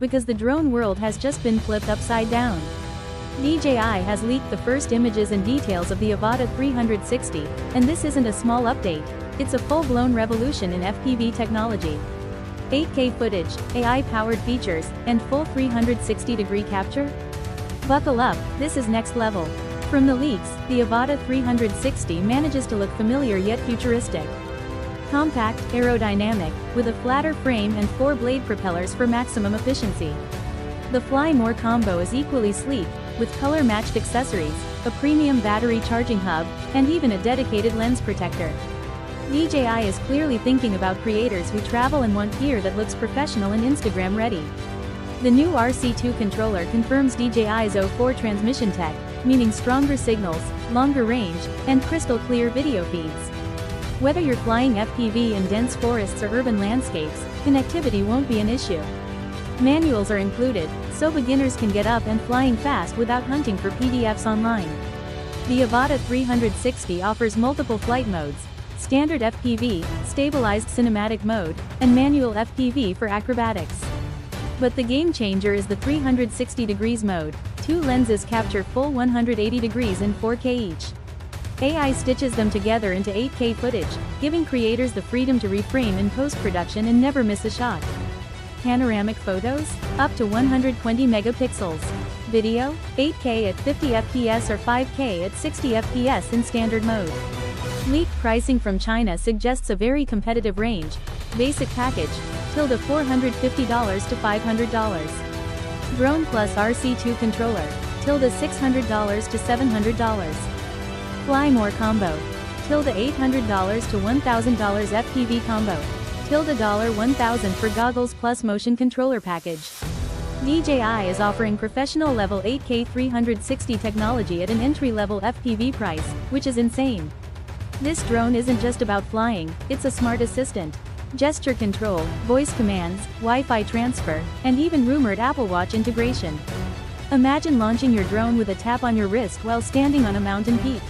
because the drone world has just been flipped upside down. DJI has leaked the first images and details of the Avata 360, and this isn't a small update, it's a full-blown revolution in FPV technology. 8K footage, AI-powered features, and full 360-degree capture? Buckle up, this is next level. From the leaks, the Avata 360 manages to look familiar yet futuristic. Compact, aerodynamic, with a flatter frame and 4-blade propellers for maximum efficiency. The FlyMore combo is equally sleek, with color-matched accessories, a premium battery charging hub, and even a dedicated lens protector. DJI is clearly thinking about creators who travel and want gear that looks professional and Instagram-ready. The new RC2 controller confirms DJI's O4 transmission tech, meaning stronger signals, longer range, and crystal-clear video feeds. Whether you're flying FPV in dense forests or urban landscapes, connectivity won't be an issue. Manuals are included, so beginners can get up and flying fast without hunting for PDFs online. The Avata 360 offers multiple flight modes: standard FPV, stabilized cinematic mode, and manual FPV for acrobatics. But the game changer is the 360 degrees mode. 2 lenses capture full 180 degrees in 4K each. AI stitches them together into 8K footage, giving creators the freedom to reframe in post-production and never miss a shot. Panoramic photos? Up to 120 megapixels. Video? 8K at 50 FPS or 5K at 60 FPS in standard mode. Leaked pricing from China suggests a very competitive range. Basic package, $450 to $500. Drone plus RC2 controller, $600 to $700. FlyMore combo, $800 to $1,000 FPV combo, $1,000 for goggles plus motion controller package. DJI is offering professional level 8K 360 technology at an entry-level FPV price, which is insane. This drone isn't just about flying, it's a smart assistant. Gesture control, voice commands, Wi-Fi transfer, and even rumored Apple Watch integration. Imagine launching your drone with a tap on your wrist while standing on a mountain peak.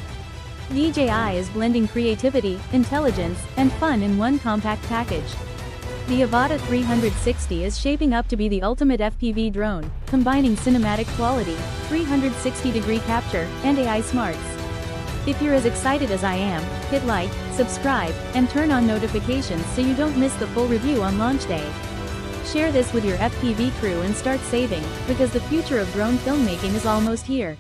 DJI is blending creativity, intelligence, and fun in one compact package. The Avata 360 is shaping up to be the ultimate FPV drone, combining cinematic quality, 360-degree capture, and AI smarts. If you're as excited as I am, hit like, subscribe, and turn on notifications so you don't miss the full review on launch day. Share this with your FPV crew and start saving, because the future of drone filmmaking is almost here.